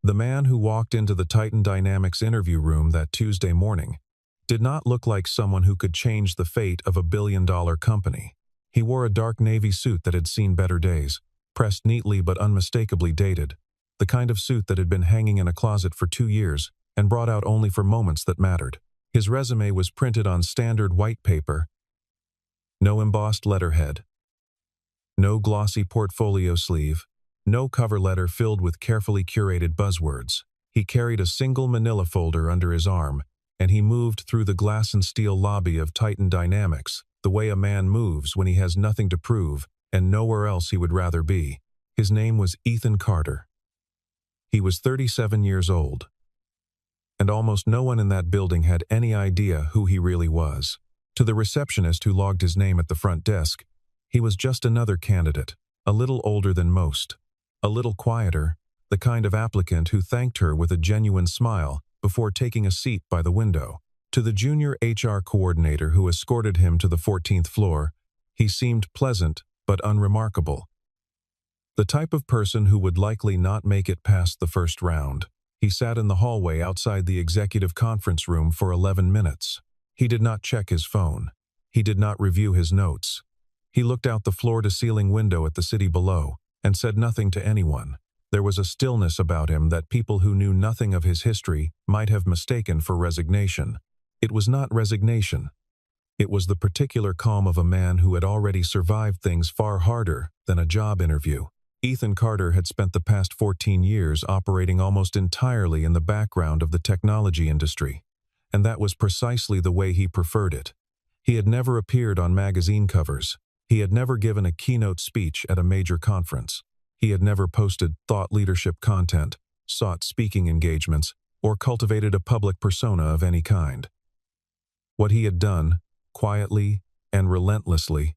The man who walked into the Titan Dynamics interview room that Tuesday morning did not look like someone who could change the fate of a billion-dollar company. He wore a dark navy suit that had seen better days, pressed neatly but unmistakably dated, the kind of suit that had been hanging in a closet for 2 years and brought out only for moments that mattered. His resume was printed on standard white paper, no embossed letterhead, no glossy portfolio sleeve, no cover letter filled with carefully curated buzzwords. He carried a single manila folder under his arm, and he moved through the glass and steel lobby of Titan Dynamics the way a man moves when he has nothing to prove and nowhere else he would rather be. His name was Ethan Carter. He was 37 years old, and almost no one in that building had any idea who he really was. To the receptionist who logged his name at the front desk, he was just another candidate, a little older than most, a little quieter, the kind of applicant who thanked her with a genuine smile before taking a seat by the window. To the junior HR coordinator who escorted him to the 14th floor, he seemed pleasant but unremarkable. The type of person who would likely not make it past the first round. He sat in the hallway outside the executive conference room for 11 minutes. He did not check his phone. He did not review his notes. He looked out the floor-to-ceiling window at the city below and said nothing to anyone. There was a stillness about him that people who knew nothing of his history might have mistaken for resignation. It was not resignation. It was the particular calm of a man who had already survived things far harder than a job interview. Ethan Carter had spent the past 14 years operating almost entirely in the background of the technology industry, and that was precisely the way he preferred it. He had never appeared on magazine covers. He had never given a keynote speech at a major conference. He had never posted thought leadership content, sought speaking engagements, or cultivated a public persona of any kind. What he had done, quietly and relentlessly,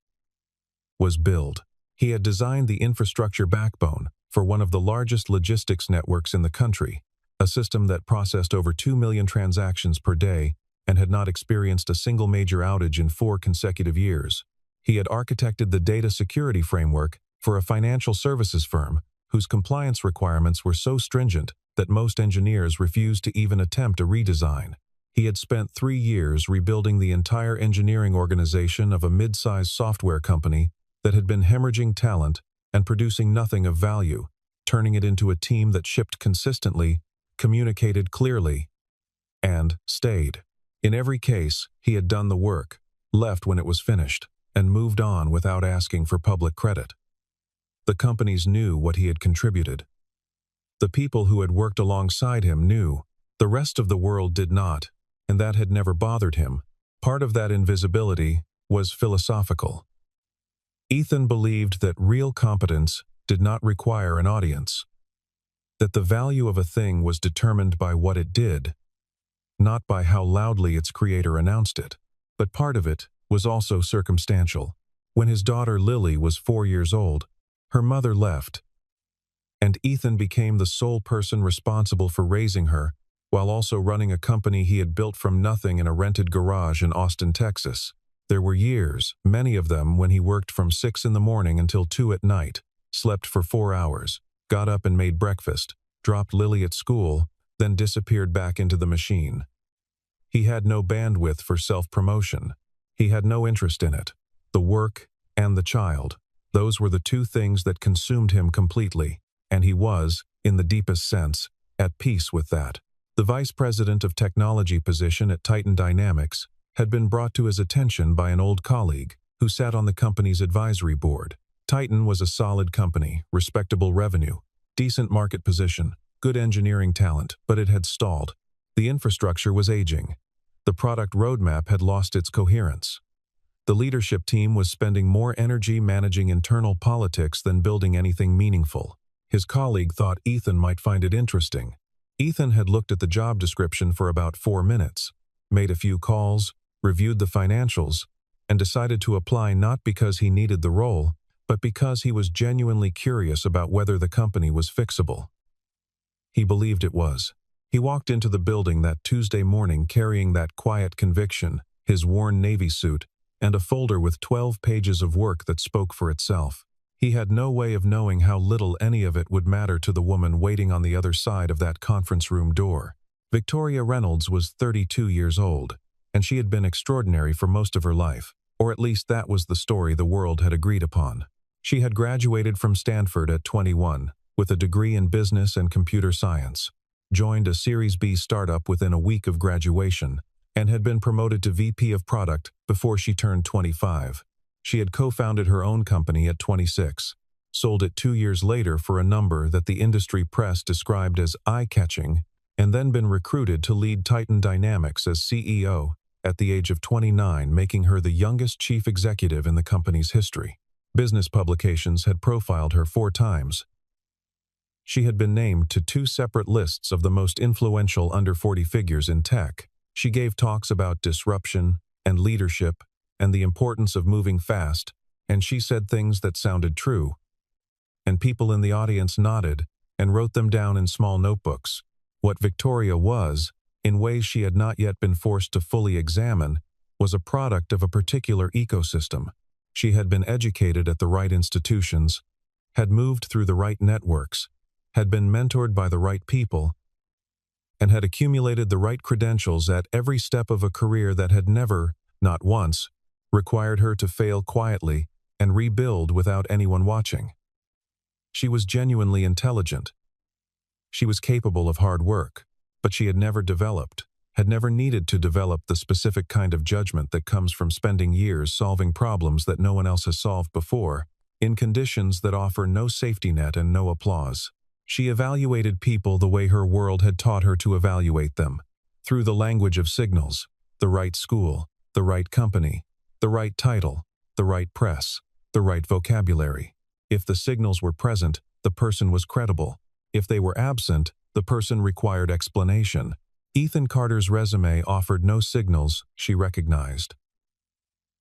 was build. He had designed the infrastructure backbone for one of the largest logistics networks in the country, a system that processed over 2 million transactions per day and had not experienced a single major outage in 4 consecutive years. He had architected the data security framework for a financial services firm whose compliance requirements were so stringent that most engineers refused to even attempt a redesign. He had spent 3 years rebuilding the entire engineering organization of a mid-sized software company that had been hemorrhaging talent and producing nothing of value, turning it into a team that shipped consistently, communicated clearly, and stayed. In every case, he had done the work, left when it was finished, and moved on without asking for public credit. The companies knew what he had contributed. The people who had worked alongside him knew. The rest of the world did not, and that had never bothered him. Part of that invisibility was philosophical. Ethan believed that real competence did not require an audience, that the value of a thing was determined by what it did, not by how loudly its creator announced it. But part of it was also circumstantial. When his daughter Lily was 4 years old, her mother left, and Ethan became the sole person responsible for raising her, while also running a company he had built from nothing in a rented garage in Austin, Texas. There were years, many of them, when he worked from 6 in the morning until 2 at night, slept for 4 hours, got up and made breakfast, dropped Lily at school, then disappeared back into the machine. He had no bandwidth for self-promotion. He had no interest in it. The work and the child. Those were the 2 things that consumed him completely, and he was, in the deepest sense, at peace with that. The vice president of technology position at Titan Dynamics had been brought to his attention by an old colleague who sat on the company's advisory board. Titan was a solid company, respectable revenue, decent market position, good engineering talent, but it had stalled. The infrastructure was aging. The product roadmap had lost its coherence. The leadership team was spending more energy managing internal politics than building anything meaningful. His colleague thought Ethan might find it interesting. Ethan had looked at the job description for about 4 minutes, made a few calls, reviewed the financials, and decided to apply not because he needed the role, but because he was genuinely curious about whether the company was fixable. He believed it was. He walked into the building that Tuesday morning carrying that quiet conviction, his worn navy suit, and a folder with 12 pages of work that spoke for itself. He had no way of knowing how little any of it would matter to the woman waiting on the other side of that conference room door. Victoria Reynolds was 32 years old, and she had been extraordinary for most of her life, or at least that was the story the world had agreed upon. She had graduated from Stanford at 21, with a degree in business and computer science, joined a Series B startup within a week of graduation, and had been promoted to VP of Product before she turned 25. She had co-founded her own company at 26, sold it 2 years later for a number that the industry press described as eye-catching, and then been recruited to lead Titan Dynamics as CEO at the age of 29, making her the youngest chief executive in the company's history. Business publications had profiled her 4 times. She had been named to 2 separate lists of the most influential under 40 figures in tech. She gave talks about disruption and leadership and the importance of moving fast, and she said things that sounded true. And people in the audience nodded and wrote them down in small notebooks. What Victoria was, in ways she had not yet been forced to fully examine, was a product of a particular ecosystem. She had been educated at the right institutions, had moved through the right networks, had been mentored by the right people, and had accumulated the right credentials at every step of a career that had never, not once, required her to fail quietly and rebuild without anyone watching. She was genuinely intelligent. She was capable of hard work, but she had never needed to develop the specific kind of judgment that comes from spending years solving problems that no one else has solved before, in conditions that offer no safety net and no applause. She evaluated people the way her world had taught her to evaluate them, through the language of signals, the right school, the right company, the right title, the right press, the right vocabulary. If the signals were present, the person was credible. If they were absent, the person required explanation. Ethan Carter's resume offered no signals she recognized.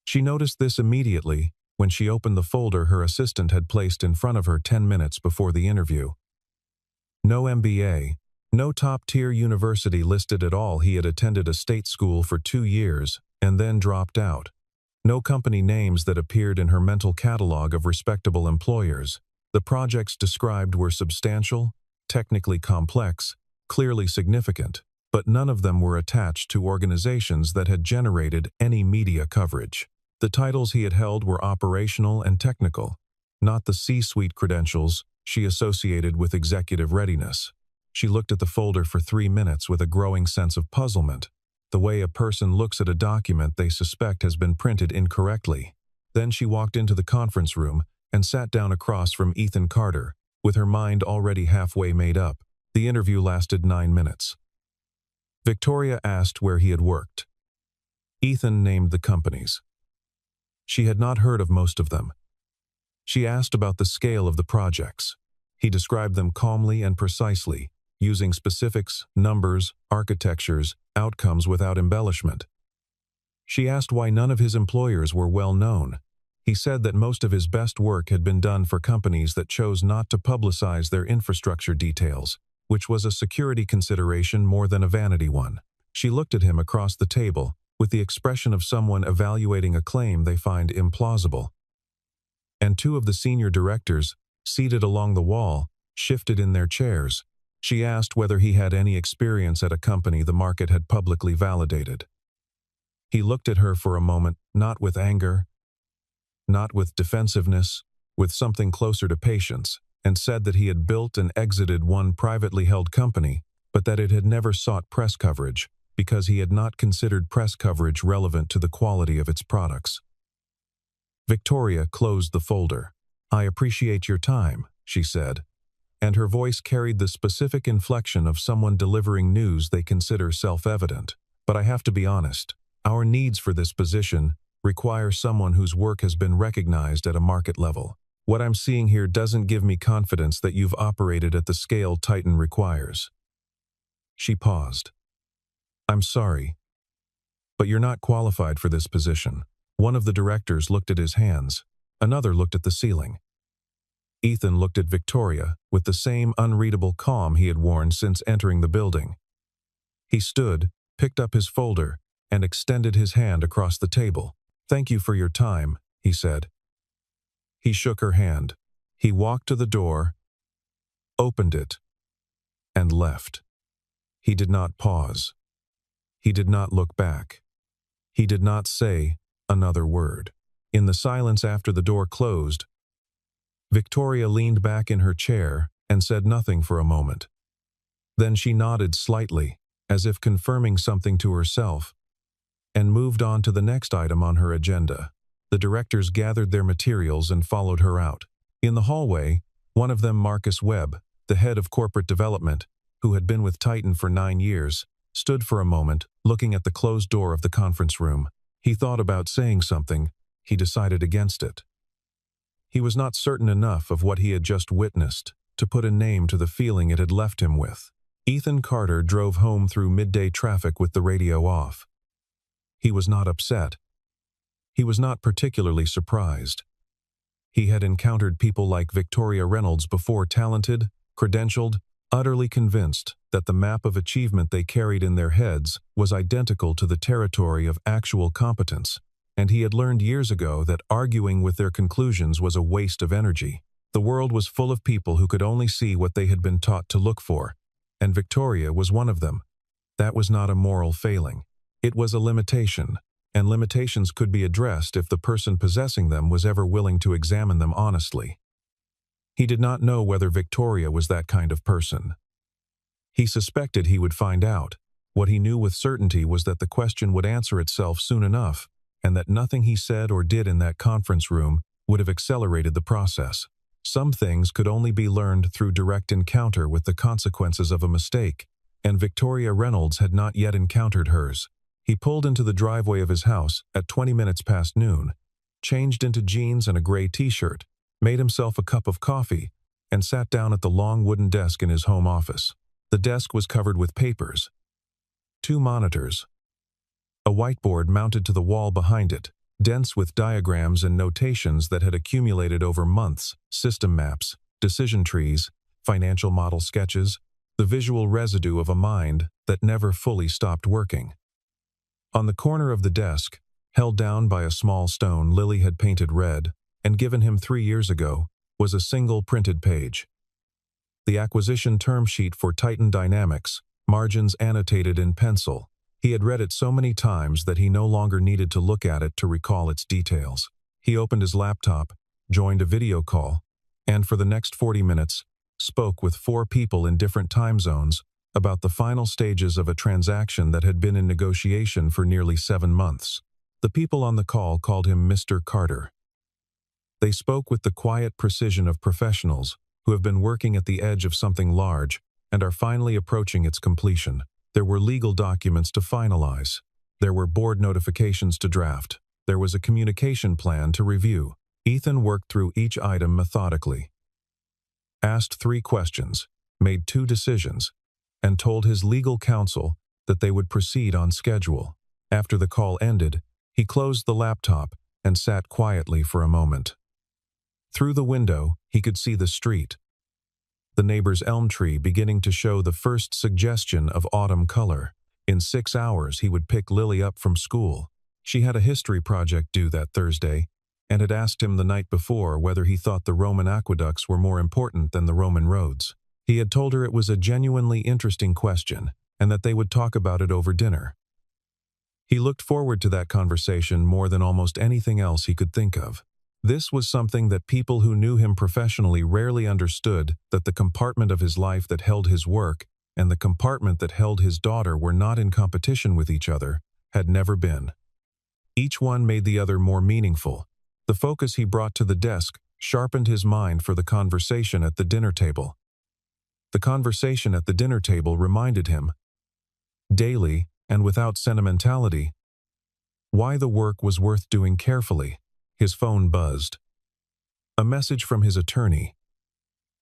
She noticed this immediately when she opened the folder her assistant had placed in front of her 10 minutes before the interview. No MBA, no top-tier university listed at all. He had attended a state school for 2 years and then dropped out. No company names that appeared in her mental catalog of respectable employers. The projects described were substantial, technically complex, clearly significant, but none of them were attached to organizations that had generated any media coverage. The titles he had held were operational and technical, not the C-suite credentials she associated with executive readiness. She looked at the folder for 3 minutes with a growing sense of puzzlement, the way a person looks at a document they suspect has been printed incorrectly. Then she walked into the conference room and sat down across from Ethan Carter, with her mind already halfway made up. The interview lasted 9 minutes. Victoria asked where he had worked. Ethan named the companies. She had not heard of most of them. She asked about the scale of the projects. He described them calmly and precisely, using specifics, numbers, architectures, outcomes without embellishment. She asked why none of his employers were well known. He said that most of his best work had been done for companies that chose not to publicize their infrastructure details, which was a security consideration more than a vanity one. She looked at him across the table, with the expression of someone evaluating a claim they find implausible. And 2 of the senior directors, seated along the wall, shifted in their chairs. She asked whether he had any experience at a company the market had publicly validated. He looked at her for a moment, not with anger, not with defensiveness, with something closer to patience, and said that he had built and exited one privately held company, but that it had never sought press coverage, because he had not considered press coverage relevant to the quality of its products. Victoria closed the folder. "I appreciate your time," she said, and her voice carried the specific inflection of someone delivering news they consider self-evident. "But I have to be honest. Our needs for this position require someone whose work has been recognized at a market level. What I'm seeing here doesn't give me confidence that you've operated at the scale Titan requires." She paused. "I'm sorry, but you're not qualified for this position." One of the directors looked at his hands. Another looked at the ceiling. Ethan looked at Victoria with the same unreadable calm he had worn since entering the building. He stood, picked up his folder, and extended his hand across the table. "Thank you for your time," he said. He shook her hand. He walked to the door, opened it, and left. He did not pause. He did not look back. He did not say another word. In the silence after the door closed, Victoria leaned back in her chair and said nothing for a moment. Then she nodded slightly, as if confirming something to herself, and moved on to the next item on her agenda. The directors gathered their materials and followed her out. In the hallway, one of them, Marcus Webb, the head of corporate development, who had been with Titan for 9 years, stood for a moment, looking at the closed door of the conference room. He thought about saying something. He decided against it. He was not certain enough of what he had just witnessed to put a name to the feeling it had left him with. Ethan Carter drove home through midday traffic with the radio off. He was not upset. He was not particularly surprised. He had encountered people like Victoria Reynolds before, talented, credentialed, utterly convinced that the map of achievement they carried in their heads was identical to the territory of actual competence, and he had learned years ago that arguing with their conclusions was a waste of energy. The world was full of people who could only see what they had been taught to look for, and Victoria was one of them. That was not a moral failing. It was a limitation, and limitations could be addressed if the person possessing them was ever willing to examine them honestly. He did not know whether Victoria was that kind of person. He suspected he would find out. What he knew with certainty was that the question would answer itself soon enough, and that nothing he said or did in that conference room would have accelerated the process. Some things could only be learned through direct encounter with the consequences of a mistake, and Victoria Reynolds had not yet encountered hers. He pulled into the driveway of his house at 20 minutes past noon, changed into jeans and a gray t-shirt, made himself a cup of coffee, and sat down at the long wooden desk in his home office. The desk was covered with papers, 2 monitors, a whiteboard mounted to the wall behind it, dense with diagrams and notations that had accumulated over months, system maps, decision trees, financial model sketches, the visual residue of a mind that never fully stopped working. On the corner of the desk, held down by a small stone Lily had painted red and given him 3 years ago, was a single printed page. The acquisition term sheet for Titan Dynamics, margins annotated in pencil. He had read it so many times that he no longer needed to look at it to recall its details. He opened his laptop, joined a video call, and for the next 40 minutes, spoke with 4 people in different time zones about the final stages of a transaction that had been in negotiation for nearly 7 months. The people on the call called him Mr. Carter. They spoke with the quiet precision of professionals who have been working at the edge of something large and are finally approaching its completion. There were legal documents to finalize. There were board notifications to draft. There was a communication plan to review. Ethan worked through each item methodically, asked 3 questions, made 2 decisions, and told his legal counsel that they would proceed on schedule. After the call ended, he closed the laptop and sat quietly for a moment. Through the window, he could see the street, the neighbor's elm tree beginning to show the first suggestion of autumn color. In 6 hours, he would pick Lily up from school. She had a history project due that Thursday, and had asked him the night before whether he thought the Roman aqueducts were more important than the Roman roads. He had told her it was a genuinely interesting question, and that they would talk about it over dinner. He looked forward to that conversation more than almost anything else he could think of. This was something that people who knew him professionally rarely understood, that the compartment of his life that held his work and the compartment that held his daughter were not in competition with each other, had never been. Each one made the other more meaningful. The focus he brought to the desk sharpened his mind for the conversation at the dinner table. The conversation at the dinner table reminded him, daily and without sentimentality, why the work was worth doing carefully. His phone buzzed. A message from his attorney.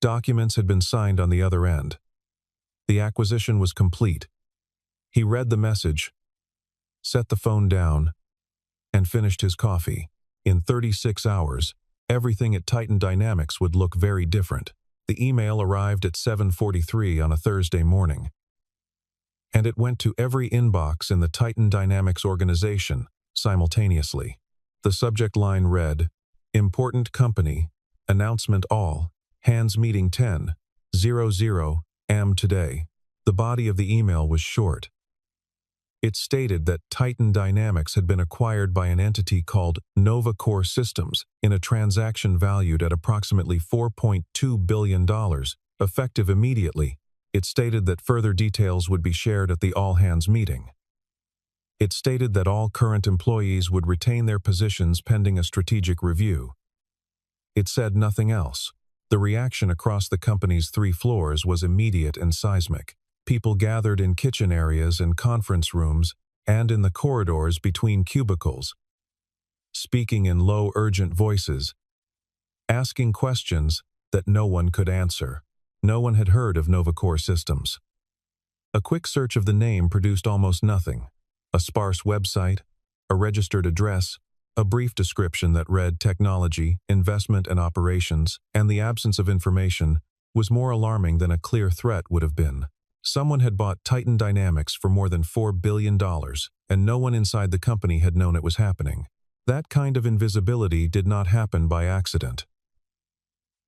Documents had been signed on the other end. The acquisition was complete. He read the message, set the phone down, and finished his coffee. In 36 hours, everything at Titan Dynamics would look very different. The email arrived at 7:43 on a Thursday morning, and it went to every inbox in the Titan Dynamics organization simultaneously. The subject line read, "Important company, Announcement all. Hands meeting 10:00 am today. The body of the email was short. It stated that Titan Dynamics had been acquired by an entity called Nova Core Systems in a transaction valued at approximately $4.2 billion, effective immediately. It stated that further details would be shared at the all-hands meeting. It stated that all current employees would retain their positions pending a strategic review. It said nothing else. The reaction across the company's 3 floors was immediate and seismic. People gathered in kitchen areas and conference rooms and in the corridors between cubicles, speaking in low, urgent voices, asking questions that no one could answer. No one had heard of Nova Core Systems. A quick search of the name produced almost nothing. A sparse website, a registered address, a brief description that read technology, investment and operations, and the absence of information was more alarming than a clear threat would have been. Someone had bought Titan Dynamics for more than $4 billion, and no one inside the company had known it was happening. That kind of invisibility did not happen by accident.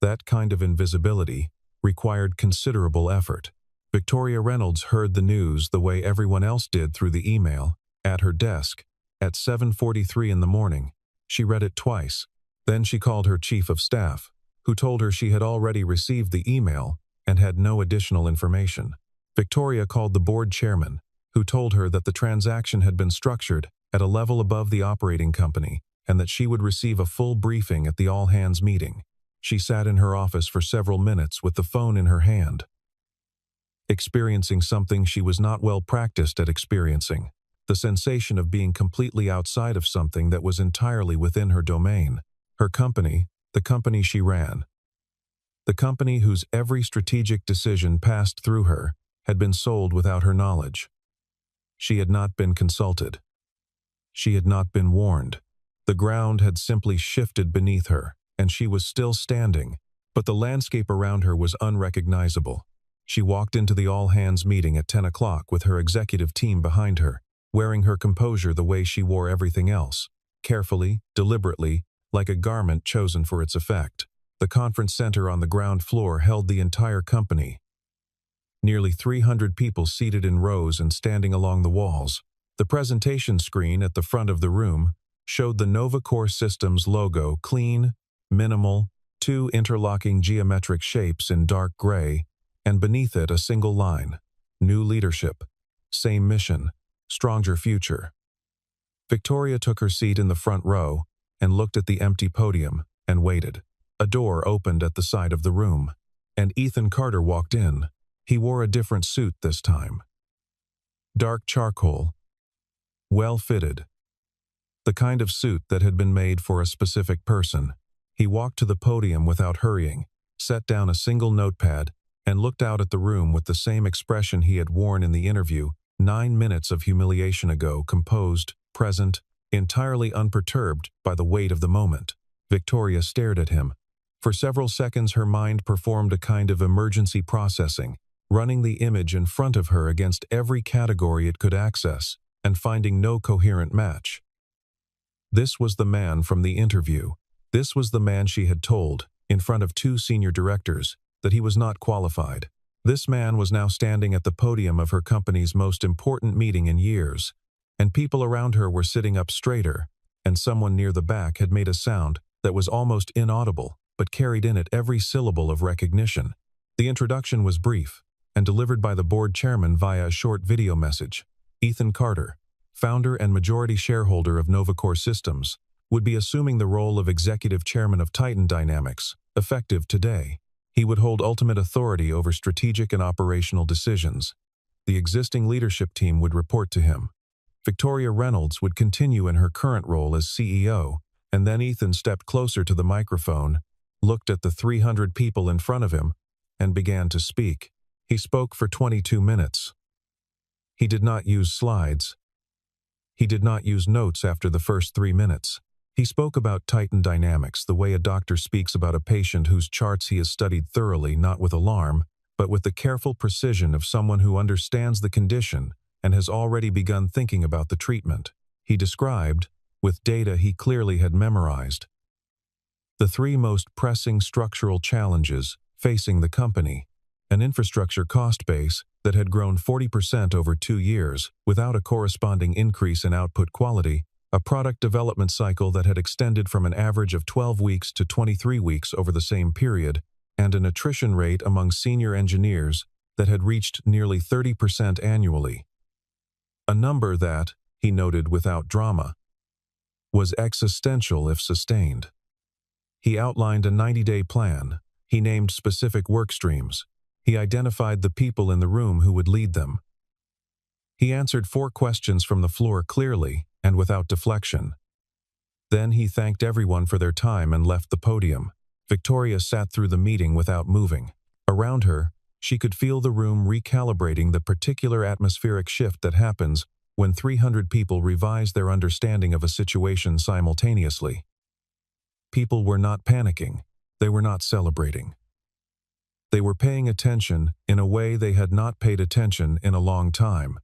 That kind of invisibility required considerable effort. Victoria Reynolds heard the news the way everyone else did through the email, at her desk, at 7:43 in the morning. She read it twice. Then she called her chief of staff, who told her she had already received the email and had no additional information. Victoria called the board chairman, who told her that the transaction had been structured at a level above the operating company and that she would receive a full briefing at the all-hands meeting. She sat in her office for several minutes with the phone in her hand, experiencing something she was not well practiced at experiencing, the sensation of being completely outside of something that was entirely within her domain. Her company, the company she ran, the company whose every strategic decision passed through her, had been sold without her knowledge. She had not been consulted. She had not been warned. The ground had simply shifted beneath her, and she was still standing, but the landscape around her was unrecognizable. She walked into the all-hands meeting at 10 o'clock with her executive team behind her, wearing her composure the way she wore everything else, carefully, deliberately, like a garment chosen for its effect. The conference center on the ground floor held the entire company. Nearly 300 people seated in rows and standing along the walls. The presentation screen at the front of the room showed the Nova Core Systems logo, clean, minimal, 2 interlocking geometric shapes in dark gray, and beneath it a single line: new leadership, same mission, stronger future. Victoria took her seat in the front row and looked at the empty podium and waited. A door opened at the side of the room, and Ethan Carter walked in. He wore a different suit this time. Dark charcoal, well-fitted. The kind of suit that had been made for a specific person. He walked to the podium without hurrying, set down a single notepad, and looked out at the room with the same expression he had worn in the interview 9 minutes of humiliation ago, composed, present, entirely unperturbed by the weight of the moment. Victoria stared at him. For several seconds her mind performed a kind of emergency processing, running the image in front of her against every category it could access, and finding no coherent match. This was the man from the interview. This was the man she had told, in front of 2 senior directors, that he was not qualified. This man was now standing at the podium of her company's most important meeting in years, and people around her were sitting up straighter, and someone near the back had made a sound that was almost inaudible, but carried in it every syllable of recognition. The introduction was brief, and delivered by the board chairman via a short video message. Ethan Carter, founder and majority shareholder of Nova Core Systems, would be assuming the role of executive chairman of Titan Dynamics, effective today. He would hold ultimate authority over strategic and operational decisions. The existing leadership team would report to him. Victoria Reynolds would continue in her current role as CEO, and then Ethan stepped closer to the microphone, looked at the 300 people in front of him, and began to speak. He spoke for 22 minutes. He did not use slides. He did not use notes after the first 3 minutes. He spoke about Titan Dynamics the way a doctor speaks about a patient whose charts he has studied thoroughly, not with alarm, but with the careful precision of someone who understands the condition and has already begun thinking about the treatment. He described, with data he clearly had memorized, The three most pressing structural challenges facing the company: an infrastructure cost base that had grown 40% over 2 years without a corresponding increase in output quality, a product development cycle that had extended from an average of 12 weeks to 23 weeks over the same period, and an attrition rate among senior engineers that had reached nearly 30% annually. A number that, he noted without drama, was existential if sustained. He outlined a 90-day plan. He named specific work streams. He identified the people in the room who would lead them. He answered 4 questions from the floor clearly and without deflection. Then he thanked everyone for their time and left the podium. Victoria sat through the meeting without moving. Around her, she could feel the room recalibrating the particular atmospheric shift that happens when 300 people revise their understanding of a situation simultaneously. People were not panicking. They were not celebrating. They were paying attention in a way they had not paid attention in a long time.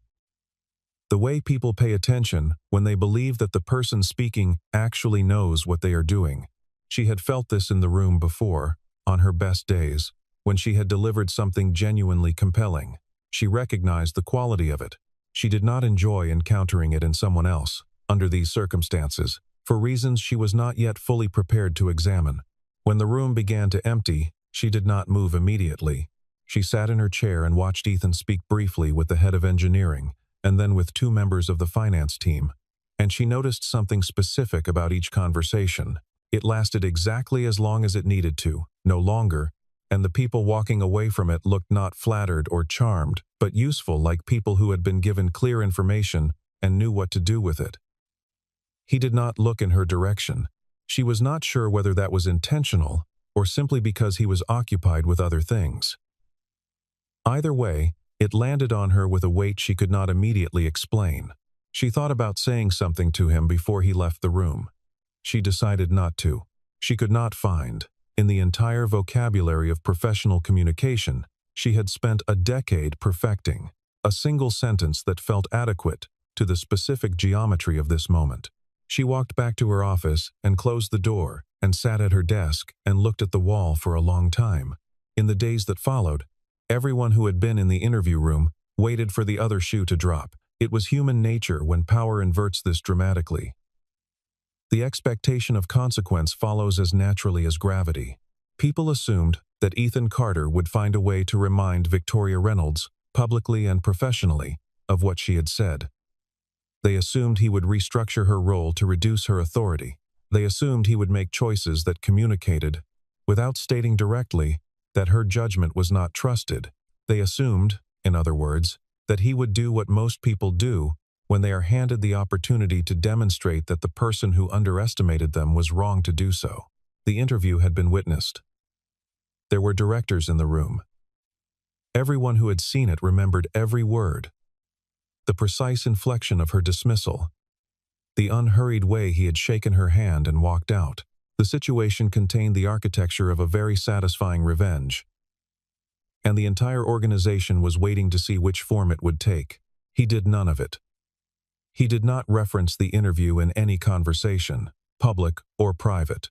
The way people pay attention when they believe that the person speaking actually knows what they are doing. She had felt this in the room before, on her best days, when she had delivered something genuinely compelling. She recognized the quality of it. She did not enjoy encountering it in someone else, under these circumstances, for reasons she was not yet fully prepared to examine. When the room began to empty, she did not move immediately. She sat in her chair and watched Ethan speak briefly with the head of engineering, and then with 2 members of the finance team. And she noticed something specific about each conversation. It lasted exactly as long as it needed to, no longer, and the people walking away from it looked not flattered or charmed, but useful, like people who had been given clear information and knew what to do with it. He did not look in her direction. She was not sure whether that was intentional or simply because he was occupied with other things. Either way, it landed on her with a weight she could not immediately explain. She thought about saying something to him before he left the room. She decided not to. She could not find, in the entire vocabulary of professional communication she had spent a decade perfecting, a single sentence that felt adequate to the specific geometry of this moment. She walked back to her office and closed the door and sat at her desk and looked at the wall for a long time. In the days that followed, everyone who had been in the interview room waited for the other shoe to drop. It was human nature when power inverts this dramatically. The expectation of consequence follows as naturally as gravity. People assumed that Ethan Carter would find a way to remind Victoria Reynolds, publicly and professionally, of what she had said. They assumed he would restructure her role to reduce her authority. They assumed he would make choices that communicated, without stating directly, that her judgment was not trusted. They assumed, in other words, that he would do what most people do when they are handed the opportunity to demonstrate that the person who underestimated them was wrong to do so. The interview had been witnessed. There were directors in the room. Everyone who had seen it remembered every word. The precise inflection of her dismissal. The unhurried way he had shaken her hand and walked out. The situation contained the architecture of a very satisfying revenge. And the entire organization was waiting to see which form it would take. He did none of it. He did not reference the interview in any conversation, public or private.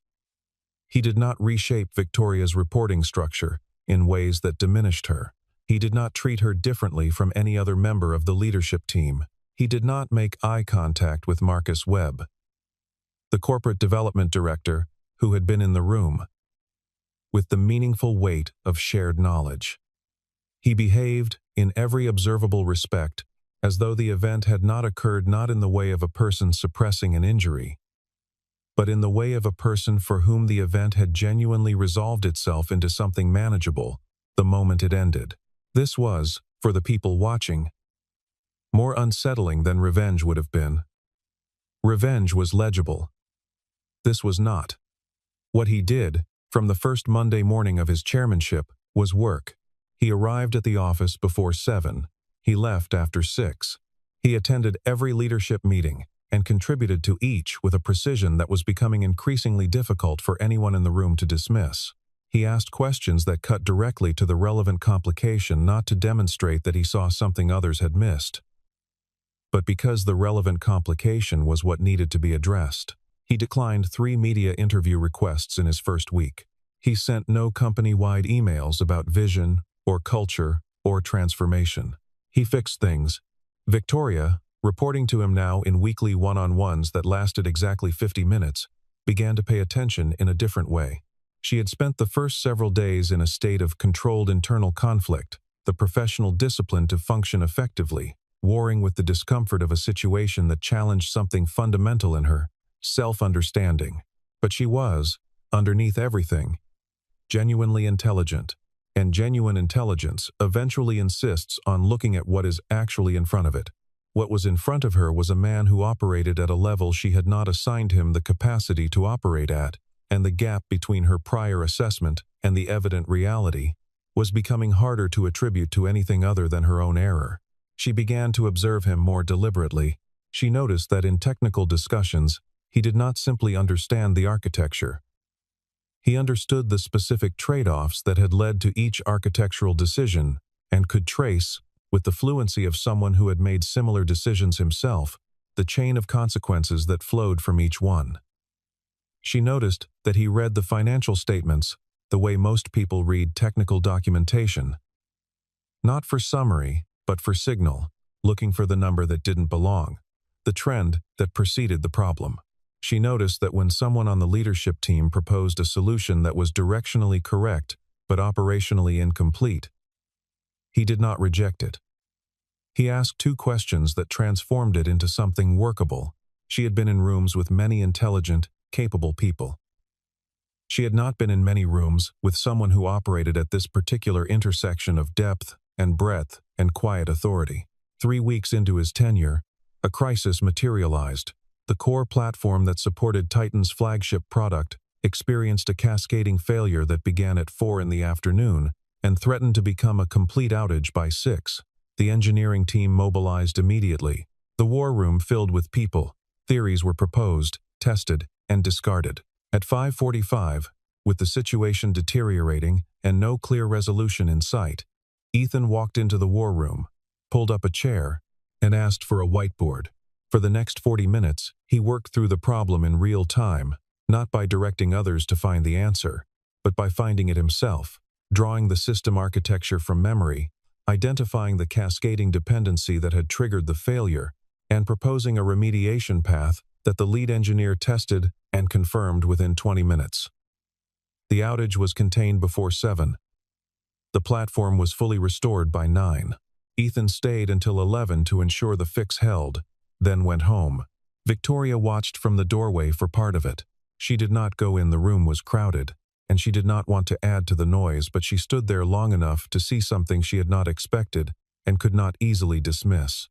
He did not reshape Victoria's reporting structure in ways that diminished her. He did not treat her differently from any other member of the leadership team. He did not make eye contact with Marcus Webb, the corporate development director who had been in the room, with the meaningful weight of shared knowledge. He behaved, in every observable respect, as though the event had not occurred, not in the way of a person suppressing an injury, but in the way of a person for whom the event had genuinely resolved itself into something manageable the moment it ended. This was, for the people watching, more unsettling than revenge would have been. Revenge was legible. This was not. What he did, from the first Monday morning of his chairmanship, was work. He arrived at the office before 7. He left after 6. He attended every leadership meeting and contributed to each with a precision that was becoming increasingly difficult for anyone in the room to dismiss. He asked questions that cut directly to the relevant complication, not to demonstrate that he saw something others had missed, but because the relevant complication was what needed to be addressed. He declined 3 media interview requests in his first week. He sent no company-wide emails about vision or culture or transformation. He fixed things. Victoria, reporting to him now in weekly one-on-ones that lasted exactly 50 minutes, began to pay attention in a different way. She had spent the first several days in a state of controlled internal conflict, the professional discipline to function effectively, warring with the discomfort of a situation that challenged something fundamental in her, self-understanding. But she was, underneath everything, genuinely intelligent, and genuine intelligence eventually insists on looking at what is actually in front of it. What was in front of her was a man who operated at a level she had not assigned him the capacity to operate at, and the gap between her prior assessment and the evident reality was becoming harder to attribute to anything other than her own error. She began to observe him more deliberately. She noticed that in technical discussions, he did not simply understand the architecture. He understood the specific trade-offs that had led to each architectural decision and could trace, with the fluency of someone who had made similar decisions himself, the chain of consequences that flowed from each one. She noticed that he read the financial statements the way most people read technical documentation. Not for summary, but for signal, looking for the number that didn't belong, the trend that preceded the problem. She noticed that when someone on the leadership team proposed a solution that was directionally correct but operationally incomplete, he did not reject it. He asked 2 questions that transformed it into something workable. She had been in rooms with many intelligent, capable people. She had not been in many rooms with someone who operated at this particular intersection of depth and breadth and quiet authority. 3 weeks into his tenure, a crisis materialized. The core platform that supported Titan's flagship product experienced a cascading failure that began at 4 in the afternoon and threatened to become a complete outage by 6. The engineering team mobilized immediately. The war room filled with people. Theories were proposed, tested, and discarded. At 5:45, with the situation deteriorating and no clear resolution in sight, Ethan walked into the war room, pulled up a chair, and asked for a whiteboard. For the next 40 minutes, he worked through the problem in real time, not by directing others to find the answer, but by finding it himself, drawing the system architecture from memory, identifying the cascading dependency that had triggered the failure, and proposing a remediation path that the lead engineer tested and confirmed within 20 minutes. The outage was contained before 7. The platform was fully restored by 9. Ethan stayed until 11 to ensure the fix held, then went home. Victoria watched from the doorway for part of it. She did not go in, the room was crowded, and she did not want to add to the noise, but she stood there long enough to see something she had not expected and could not easily dismiss.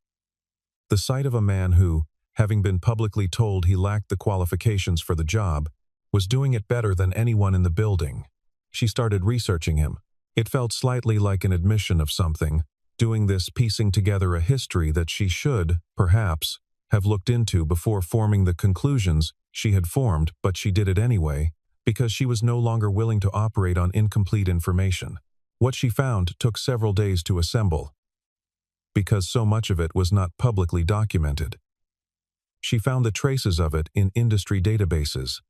The sight of a man who, having been publicly told he lacked the qualifications for the job, was doing it better than anyone in the building. She started researching him. It felt slightly like an admission of something, doing this piecing together a history that she should, perhaps, have looked into before forming the conclusions she had formed, but she did it anyway, because she was no longer willing to operate on incomplete information. What she found took several days to assemble, because so much of it was not publicly documented. She found the traces of it in industry databases,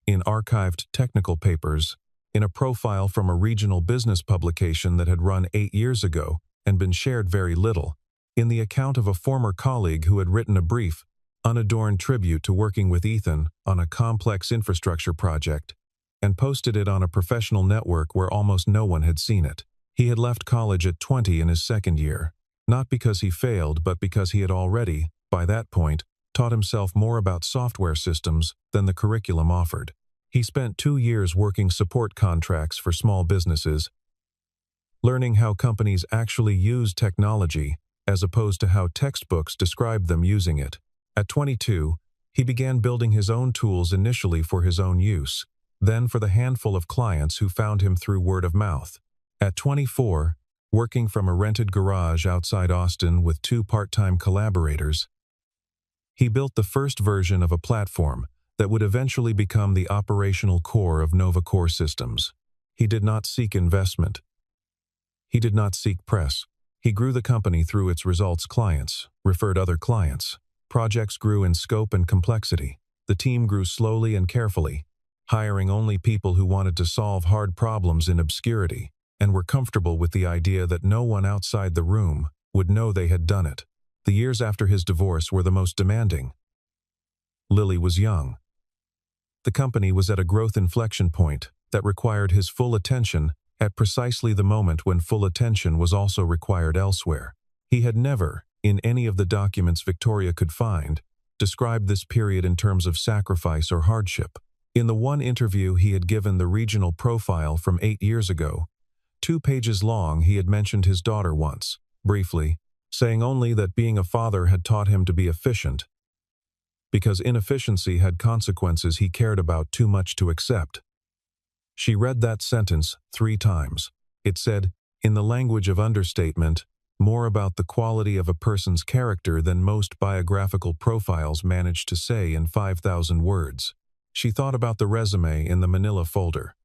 in archived technical papers, in a profile from a regional business publication that had run 8 years ago and been shared very little, in the account of a former colleague who had written a brief, unadorned tribute to working with Ethan on a complex infrastructure project, and posted it on a professional network where almost no one had seen it. He had left college at 20 in his second year, not because he failed, but because he had already, by that point, taught himself more about software systems than the curriculum offered. He spent 2 years working support contracts for small businesses, learning how companies actually use technology as opposed to how textbooks described them using it. At 22, he began building his own tools initially for his own use, then for the handful of clients who found him through word of mouth. At 24, working from a rented garage outside Austin with 2 part-time collaborators, he built the first version of a platform that would eventually become the operational core of Nova Core Systems. He did not seek investment. He did not seek press. He grew the company through its results. Clients referred other clients. Projects grew in scope and complexity. The team grew slowly and carefully, hiring only people who wanted to solve hard problems in obscurity and were comfortable with the idea that no one outside the room would know they had done it. The years after his divorce were the most demanding. Lily was young. The company was at a growth inflection point that required his full attention at precisely the moment when full attention was also required elsewhere. He had never, in any of the documents Victoria could find, described this period in terms of sacrifice or hardship. In the one interview he had given the regional profile from 8 years ago, 2 pages long, he had mentioned his daughter once, briefly, saying only that being a father had taught him to be efficient, because inefficiency had consequences he cared about too much to accept. She read that sentence 3 times. It said, in the language of understatement, more about the quality of a person's character than most biographical profiles manage to say in 5,000 words. She thought about the resume in the manila folder.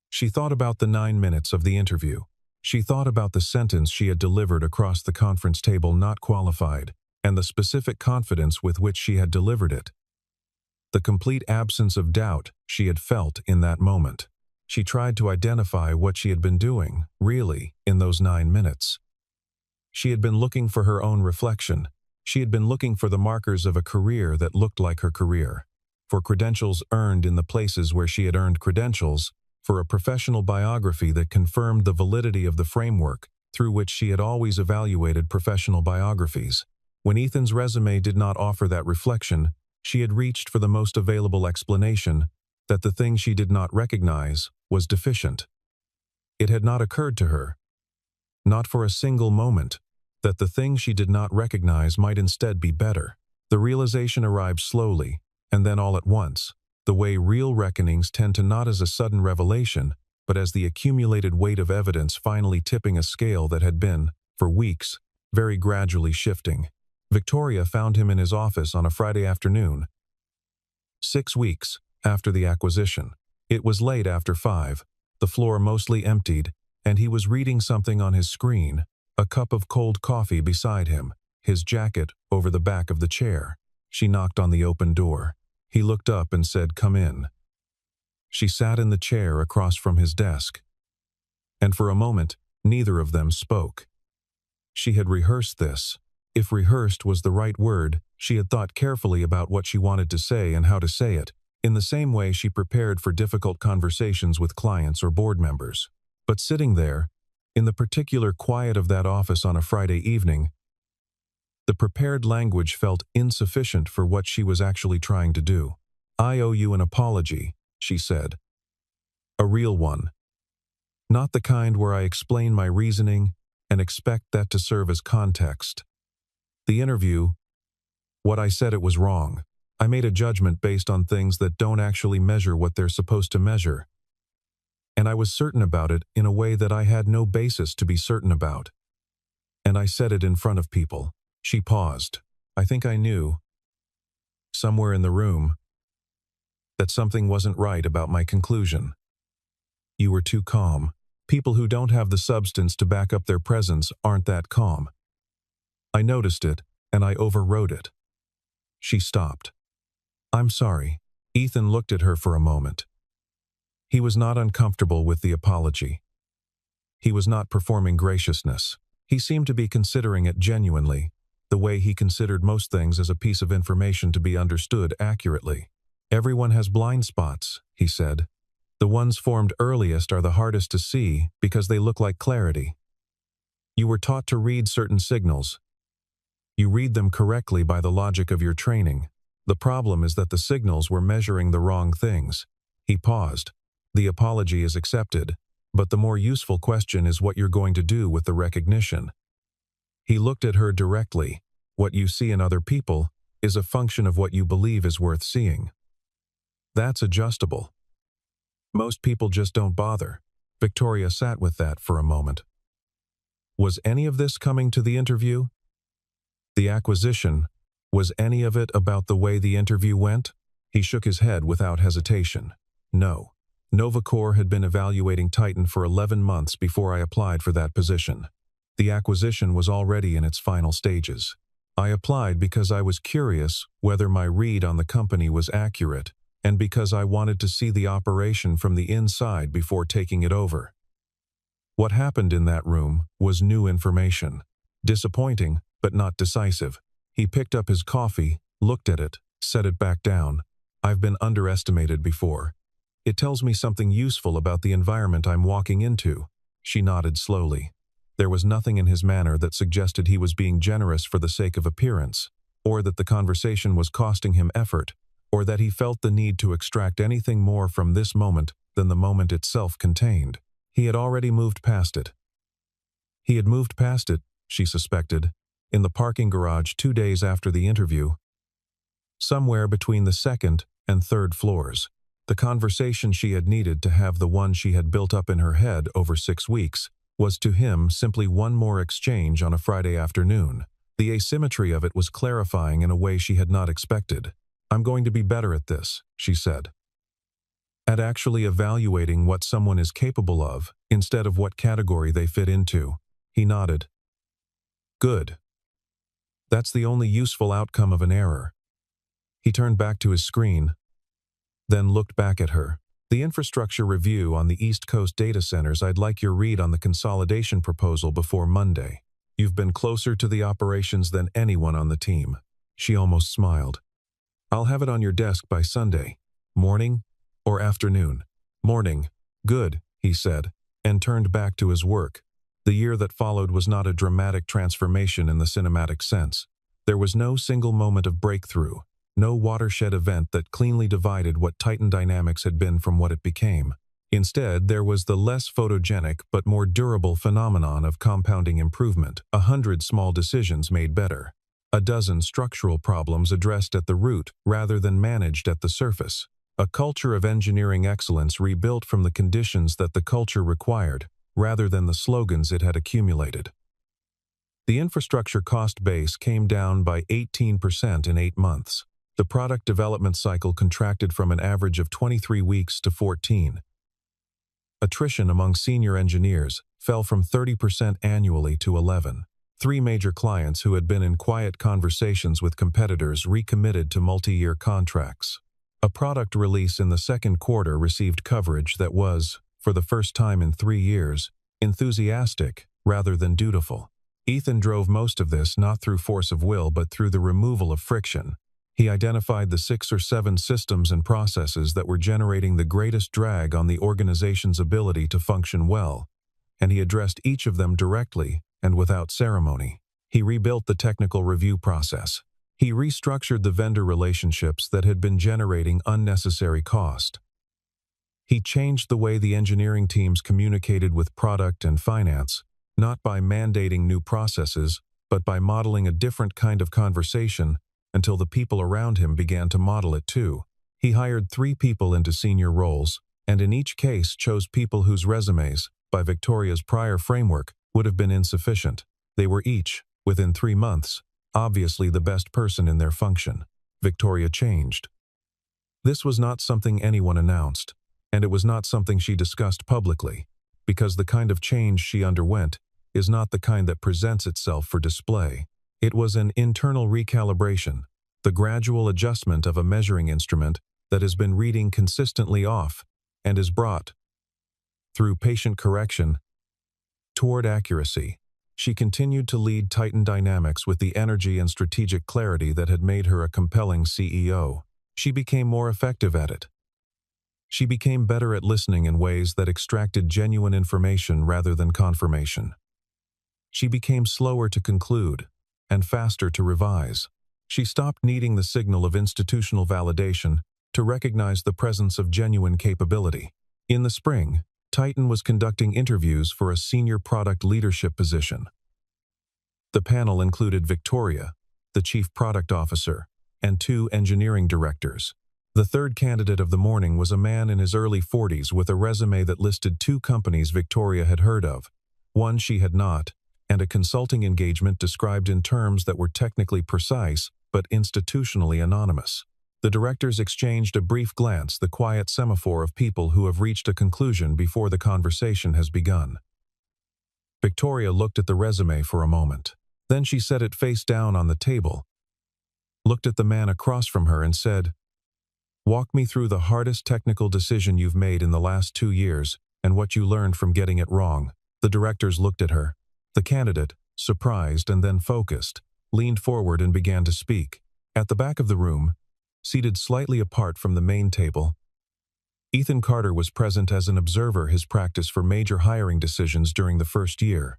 She thought about the 9 minutes of the interview. She thought about the sentence she had delivered across the conference table, not qualified, and the specific confidence with which she had delivered it. The complete absence of doubt she had felt in that moment. She tried to identify what she had been doing, really, in those 9 minutes. She had been looking for her own reflection. She had been looking for the markers of a career that looked like her career, for credentials earned in the places where she had earned credentials, for a professional biography that confirmed the validity of the framework through which she had always evaluated professional biographies. When Ethan's resume did not offer that reflection, she had reached for the most available explanation, that the thing she did not recognize was deficient. It had not occurred to her, not for a single moment, that the thing she did not recognize might instead be better. The realization arrived slowly, and then all at once, the way real reckonings tend to, not as a sudden revelation, but as the accumulated weight of evidence finally tipping a scale that had been, for weeks, very gradually shifting. Victoria found him in his office on a Friday afternoon, 6 weeks after the acquisition. It was late after 5, the floor mostly emptied, and he was reading something on his screen, a cup of cold coffee beside him, his jacket over the back of the chair. She knocked on the open door. He looked up and said, "Come in." She sat in the chair across from his desk, and for a moment, neither of them spoke. She had rehearsed this. If rehearsed was the right word, she had thought carefully about what she wanted to say and how to say it, in the same way she prepared for difficult conversations with clients or board members. But sitting there, in the particular quiet of that office on a Friday evening, the prepared language felt insufficient for what she was actually trying to do. "I owe you an apology," she said. "A real one. Not the kind where I explain my reasoning and expect that to serve as context. The interview, what I said, it was wrong. I made a judgment based on things that don't actually measure what they're supposed to measure. And I was certain about it in a way that I had no basis to be certain about. And I said it in front of people." She paused. "I think I knew, somewhere in the room, that something wasn't right about my conclusion. You were too calm. People who don't have the substance to back up their presence aren't that calm. I noticed it, and I overrode it." She stopped. "I'm sorry." Ethan looked at her for a moment. He was not uncomfortable with the apology. He was not performing graciousness. He seemed to be considering it genuinely, the way he considered most things as a piece of information to be understood accurately. "Everyone has blind spots," he said. "The ones formed earliest are the hardest to see because they look like clarity. You were taught to read certain signals. You read them correctly by the logic of your training. The problem is that the signals were measuring the wrong things." He paused. "The apology is accepted, but the more useful question is what you're going to do with the recognition." He looked at her directly. "What you see in other people is a function of what you believe is worth seeing. That's adjustable. Most people just don't bother." Victoria sat with that for a moment. Was any of this coming to the interview? The acquisition, was any of it about the way the interview went? He shook his head without hesitation. "No. Novacor had been evaluating Titan for 11 months before I applied for that position. The acquisition was already in its final stages. I applied because I was curious whether my read on the company was accurate, and because I wanted to see the operation from the inside before taking it over. What happened in that room was new information. Disappointing, but not decisive. He picked up his coffee, looked at it, set it back down. I've been underestimated before. It tells me something useful about the environment I'm walking into. She nodded slowly. There was nothing in his manner that suggested he was being generous for the sake of appearance, or that the conversation was costing him effort, or that he felt the need to extract anything more from this moment than the moment itself contained. He had already moved past it. He had moved past it, she suspected, in the parking garage 2 days after the interview, somewhere between the second and third floors. The conversation she had needed to have, the one she had built up in her head over 6 weeks, was to him simply one more exchange on a Friday afternoon. The asymmetry of it was clarifying in a way she had not expected. "I'm going to be better at this," she said. "At actually evaluating what someone is capable of, instead of what category they fit into." He nodded. "Good. That's the only useful outcome of an error." He turned back to his screen, then looked back at her. "The infrastructure review on the East Coast data centers. I'd like your read on the consolidation proposal before Monday. You've been closer to the operations than anyone on the team." She almost smiled. "I'll have it on your desk by Sunday. Morning or afternoon?" "Morning." "Good," he said, and turned back to his work. The year that followed was not a dramatic transformation in the cinematic sense. There was no single moment of breakthrough, no watershed event that cleanly divided what Titan Dynamics had been from what it became. Instead, there was the less photogenic but more durable phenomenon of compounding improvement, 100 small decisions made better, a dozen structural problems addressed at the root rather than managed at the surface, a culture of engineering excellence rebuilt from the conditions that the culture required, rather than the slogans it had accumulated. The infrastructure cost base came down by 18% in 8 months. The product development cycle contracted from an average of 23 weeks to 14. Attrition among senior engineers fell from 30% annually to 11. 3 major clients who had been in quiet conversations with competitors recommitted to multi-year contracts. A product release in the second quarter received coverage that was, for the first time in 3 years, enthusiastic rather than dutiful. Ethan drove most of this not through force of will but through the removal of friction. He identified the 6 or 7 systems and processes that were generating the greatest drag on the organization's ability to function well, and he addressed each of them directly and without ceremony. He rebuilt the technical review process. He restructured the vendor relationships that had been generating unnecessary cost. He changed the way the engineering teams communicated with product and finance, not by mandating new processes, but by modeling a different kind of conversation until the people around him began to model it too. He hired 3 people into senior roles, and in each case chose people whose resumes, by Victoria's prior framework, would have been insufficient. They were each, within 3 months, obviously the best person in their function. Victoria changed. This was not something anyone announced, and it was not something she discussed publicly, because the kind of change she underwent is not the kind that presents itself for display. It was an internal recalibration, the gradual adjustment of a measuring instrument that has been reading consistently off and is brought, through patient correction, toward accuracy. She continued to lead Titan Dynamics with the energy and strategic clarity that had made her a compelling CEO. She became more effective at it. She became better at listening in ways that extracted genuine information rather than confirmation. She became slower to conclude and faster to revise. She stopped needing the signal of institutional validation to recognize the presence of genuine capability. In the spring, Titan was conducting interviews for a senior product leadership position. The panel included Victoria, the chief product officer, and 2 engineering directors. The third candidate of the morning was a man in his early 40s with a resume that listed 2 companies Victoria had heard of, one she had not, and a consulting engagement described in terms that were technically precise but institutionally anonymous. The directors exchanged a brief glance, the quiet semaphore of people who have reached a conclusion before the conversation has begun. Victoria looked at the resume for a moment. Then she set it face down on the table, looked at the man across from her and said, "Walk me through the hardest technical decision you've made in the last 2 years and what you learned from getting it wrong." The directors looked at her. The candidate, surprised and then focused, leaned forward and began to speak. At the back of the room, seated slightly apart from the main table, Ethan Carter was present as an observer his practice for major hiring decisions during the first year.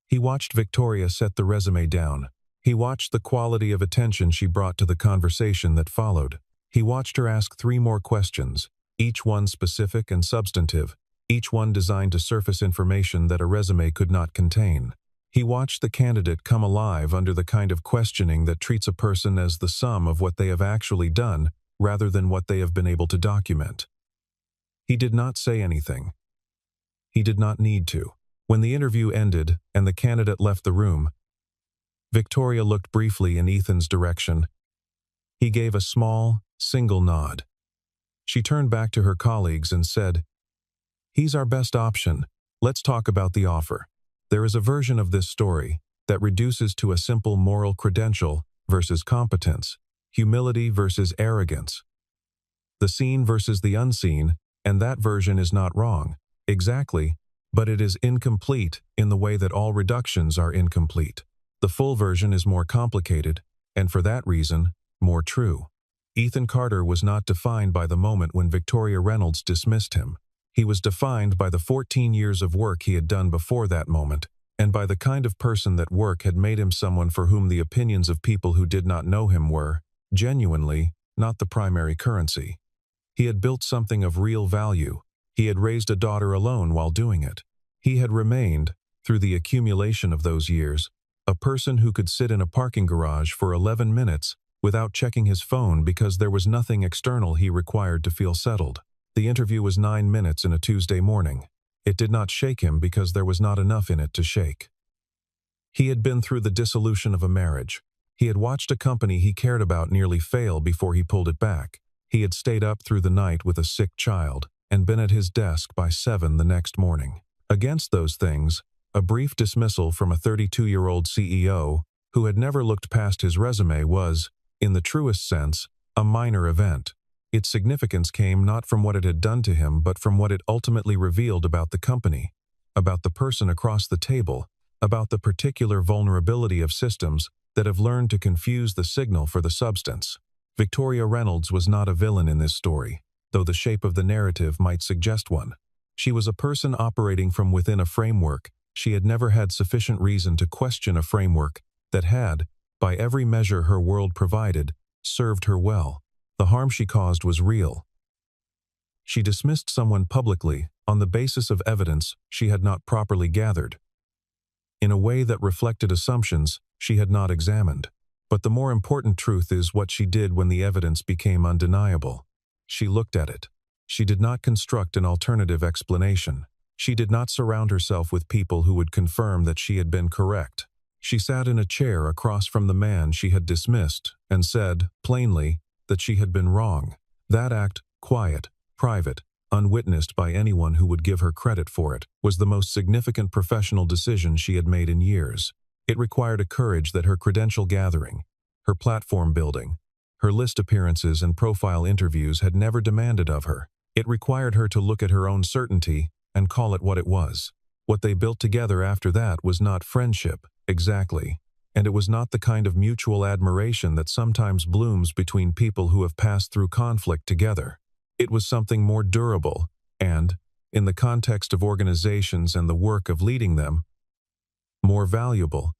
He watched Victoria set the resume down. He watched the quality of attention she brought to the conversation that followed. He watched her ask 3 more questions, each one specific and substantive, each one designed to surface information that a resume could not contain. He watched the candidate come alive under the kind of questioning that treats a person as the sum of what they have actually done rather than what they have been able to document. He did not say anything. He did not need to. When the interview ended and the candidate left the room, Victoria looked briefly in Ethan's direction. He gave a small, single nod. She turned back to her colleagues and said, "He's our best option. Let's talk about the offer." There is a version of this story that reduces to a simple moral credential versus competence, humility versus arrogance, the seen versus the unseen, and that version is not wrong, exactly, but it is incomplete in the way that all reductions are incomplete. The full version is more complicated, and for that reason, more true. Ethan Carter was not defined by the moment when Victoria Reynolds dismissed him. He was defined by the 14 years of work he had done before that moment, and by the kind of person that work had made him someone for whom the opinions of people who did not know him were, genuinely, not the primary currency. He had built something of real value. He had raised a daughter alone while doing it. He had remained, through the accumulation of those years, a person who could sit in a parking garage for 11 minutes without checking his phone because there was nothing external he required to feel settled. The interview was 9 minutes in a Tuesday morning. It did not shake him because there was not enough in it to shake. He had been through the dissolution of a marriage. He had watched a company he cared about nearly fail before he pulled it back. He had stayed up through the night with a sick child and been at his desk by 7 the next morning. Against those things, a brief dismissal from a 32-year-old CEO who had never looked past his resume was, in the truest sense, a minor event. Its significance came not from what it had done to him but from what it ultimately revealed about the company, about the person across the table, about the particular vulnerability of systems that have learned to confuse the signal for the substance. Victoria Reynolds was not a villain in this story, though the shape of the narrative might suggest one. She was a person operating from within a framework. She had never had sufficient reason to question a framework that had, by every measure her world provided, served her well. The harm she caused was real. She dismissed someone publicly on the basis of evidence she had not properly gathered, in a way that reflected assumptions she had not examined. But the more important truth is what she did when the evidence became undeniable. She looked at it. She did not construct an alternative explanation. She did not surround herself with people who would confirm that she had been correct. She sat in a chair across from the man she had dismissed and said, plainly, that she had been wrong. That act, quiet, private, unwitnessed by anyone who would give her credit for it, was the most significant professional decision she had made in years. It required a courage that her credential gathering, her platform building, her list appearances and profile interviews had never demanded of her. It required her to look at her own certainty and call it what it was. What they built together after that was not friendship, exactly, and it was not the kind of mutual admiration that sometimes blooms between people who have passed through conflict together. It was something more durable and, in the context of organizations and the work of leading them, more valuable.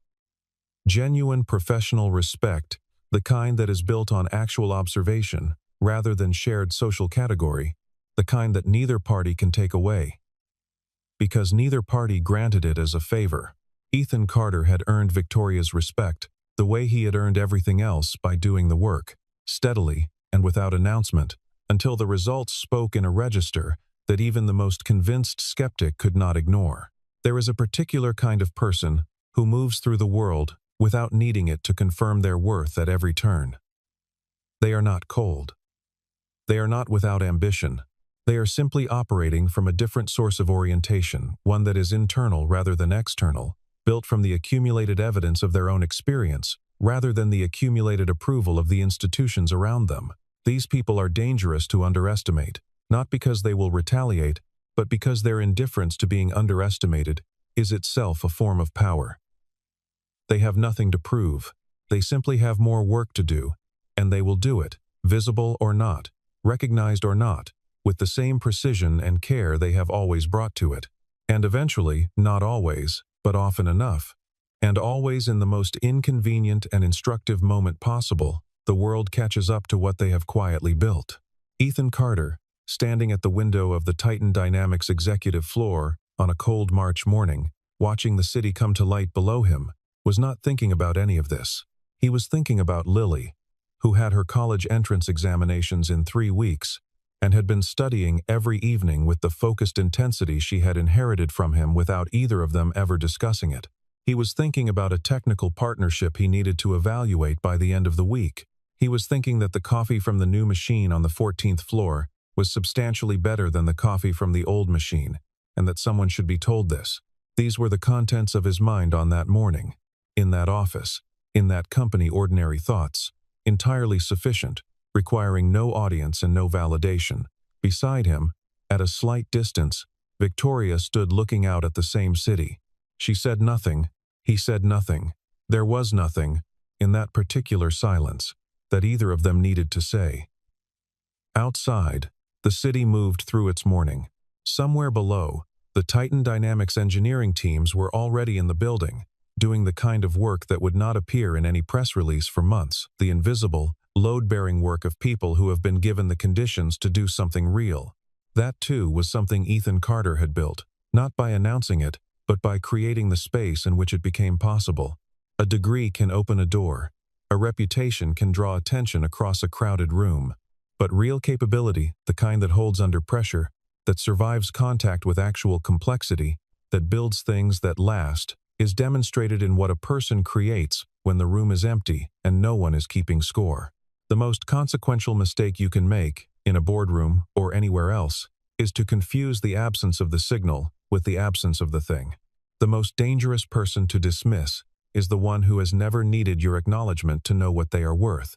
Genuine professional respect, the kind that is built on actual observation rather than shared social category, the kind that neither party can take away, because neither party granted it as a favor. Ethan Carter had earned Victoria's respect the way he had earned everything else, by doing the work, steadily and without announcement, until the results spoke in a register that even the most convinced skeptic could not ignore. There is a particular kind of person who moves through the world without needing it to confirm their worth at every turn. They are not cold. They are not without ambition. They are simply operating from a different source of orientation, one that is internal rather than external, built from the accumulated evidence of their own experience, rather than the accumulated approval of the institutions around them. These people are dangerous to underestimate, not because they will retaliate, but because their indifference to being underestimated is itself a form of power. They have nothing to prove. They simply have more work to do, and they will do it, visible or not, recognized or not, with the same precision and care they have always brought to it. And eventually, not always, but often enough, and always in the most inconvenient and instructive moment possible, the world catches up to what they have quietly built. Ethan Carter, standing at the window of the Titan Dynamics executive floor on a cold March morning, watching the city come to light below him, was not thinking about any of this. He was thinking about Lily, who had her college entrance examinations in 3 weeks, and had been studying every evening with the focused intensity she had inherited from him without either of them ever discussing it. He was thinking about a technical partnership he needed to evaluate by the end of the week. He was thinking that the coffee from the new machine on the 14th floor was substantially better than the coffee from the old machine, and that someone should be told this. These were the contents of his mind on that morning, in that office, in that company. Ordinary thoughts, entirely sufficient, requiring no audience and no validation. Beside him, at a slight distance, Victoria stood looking out at the same city. She said nothing, he said nothing. There was nothing, in that particular silence, that either of them needed to say. Outside, the city moved through its morning. Somewhere below, the Titan Dynamics engineering teams were already in the building, doing the kind of work that would not appear in any press release for months, the invisible, load-bearing work of people who have been given the conditions to do something real. That, too, was something Ethan Carter had built, not by announcing it, but by creating the space in which it became possible. A degree can open a door. A reputation can draw attention across a crowded room. But real capability, the kind that holds under pressure, that survives contact with actual complexity, that builds things that last, is demonstrated in what a person creates when the room is empty and no one is keeping score. The most consequential mistake you can make, in a boardroom or anywhere else, is to confuse the absence of the signal with the absence of the thing. The most dangerous person to dismiss is the one who has never needed your acknowledgement to know what they are worth.